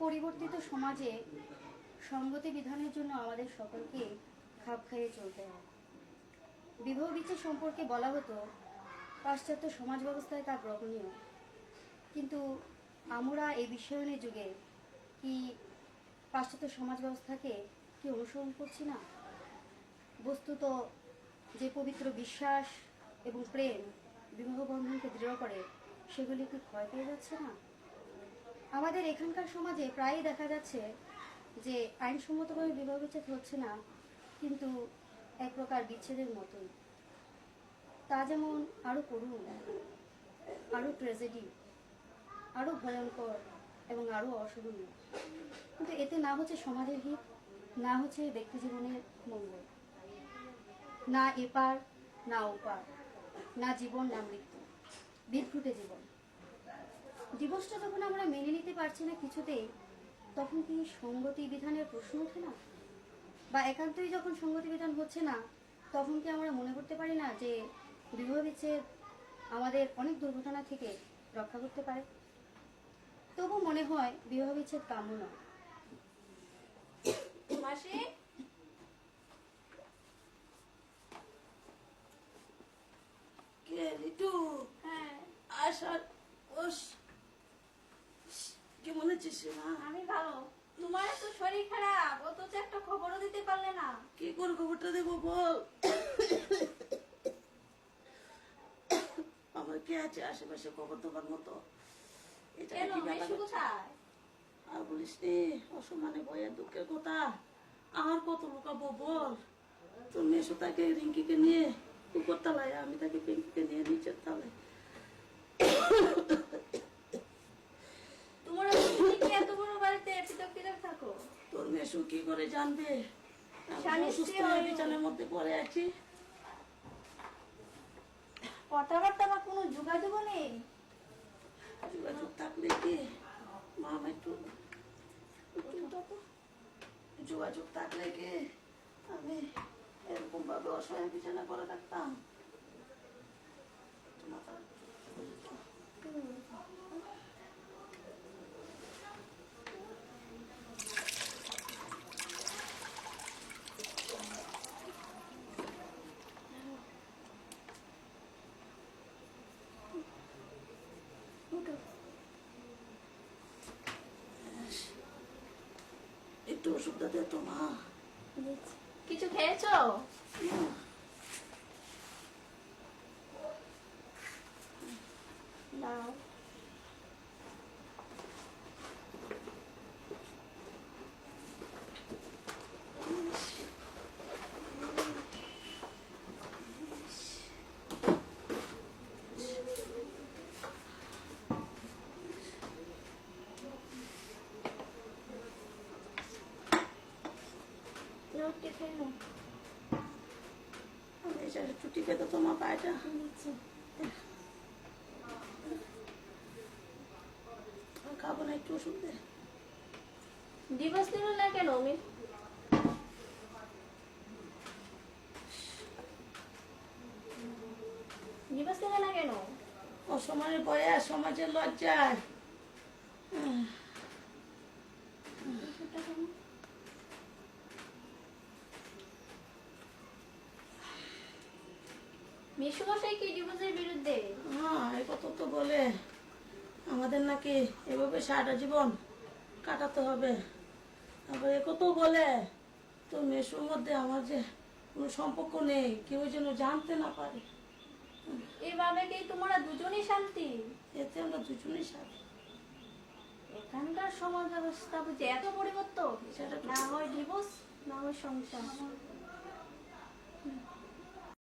পরিবর্তিত সমাজে সঙ্গতি বিধানের জন্য আমাদের সকলকে খাপ খাইয়ে চলতে হয়। বিবাহ বিচ্ছেদ সম্পর্কে বলা হতো পাশ্চাত্য সমাজ ব্যবস্থায় তা গ্রহণীয়, কিন্তু আমরা এই বিশ্বায়নের যুগে কি পাশ্চাত্য সমাজ ব্যবস্থাকে কি অনুসরণ করছি না? বস্তুত যে পবিত্র বিশ্বাস এবং প্রেম বিবাহ বন্ধনকে দৃঢ় করে, সেগুলি কি ক্ষয় পেয়ে যাচ্ছে না? আমাদের এখানকার সমাজে প্রায়ই দেখা যাচ্ছে যে আইনসম্মতভাবে বিবাহ বিচ্ছেদ হচ্ছে না, কিন্তু এক প্রকার বিচ্ছেদের মতোই। তা যেমন আরও করুণ, আরও ট্র্যাজেডি, আরও ভয়ঙ্কর এবং আরও অসহনীয়। কিন্তু এতে না হচ্ছে সমাজের হিত, না হচ্ছে ব্যক্তি জীবনের মঙ্গল, না এপার না ওপার, না জীবন না মৃত্যু, বিদঘুটে জীবন। দিবসটা যখন আমরা মেনে নিতে পারছি না কিছুতেই, তখন কি সঙ্গতি বিধানের প্রশ্ন ওঠে না? বা একান্তই যখন সঙ্গতি বিধান হচ্ছে না, তখন কি আমরা মনে করতে পারি না যে বিবাহ বিচ্ছেদ আমাদের অনেক দুর্ঘটনা থেকে রক্ষা করতে পারে? তবু মনে হয় বিবাহ বিচ্ছেদ কাম্য নয়। মাসি, কে লিটু? হ্যাঁ আসার ওস কেমন আছিস মা? আমি ভালো। তোমার তো শরীর খারাপ, অথচ একটা খবরও দিতে পারলে না। কি করে খবরটা দেবো বল? আমার কে আছে আশেপাশে খবর দেবার মতো? এটা কেন, কি ব্যাপার মেশু হচ্ছে? কোথায়? আর বলিস রে, অসম্মানে ভয়ের দুঃখের কথা আর কত লুকাবো বল? তোর মেশো তাকে রিঙ্কিকে নিয়ে উপর তলায়, আমি তাকে পিঙ্কিকে নিয়ে নিচের তলায়। তোমরা দুজনে কি এত বড় বাড়িতে পৃথক পৃথক থাকো? তোর মেশো কি করে জানবে? আমি স্বামী অসুস্থ স্ত্রী হয়ে হয়ে বিছানার মধ্যে পড়ে আছি। কথাবার্তা বা কোনো যোগাযোগ নেই? যোগাযোগ থাকলে কি মা, একটু যোগাযোগ থাকলে কি আমি এরকম ভাবে অসহায় বিছানা করে থাকতাম? একটু ওষুধটা দে তো মা। কিছু খেয়েছো? দাও। ছুটি পেতো তোমার পায়টা খাবো না, একটু ওষুধ দে। দিবস দিল না কেন? দিবস দিল না কেন? অসময়ের ভয়ে আর সমাজের লজ্জায়। মিশু মশাই কি ডিভোর্সের বিরুদ্ধে? হ্যাঁ, এই কথা তো বলে আমাদের নাকি এভাবে সারাটা জীবন কাটাতে হবে। আবার এ কথাও বলে তোর মেশুর মধ্যে আমার যে কোনো সম্পর্ক নেই, কেউ যেন জানতে না পারে। এভাবে কি তোমরা দুজনেই শান্তি? এতে আমরা দুজনেই সাথে। এখানকার সমাজ ব্যবস্থা বুঝে এত পরিবর্তন, না হয় ডিভোর্স না হয় সংসার।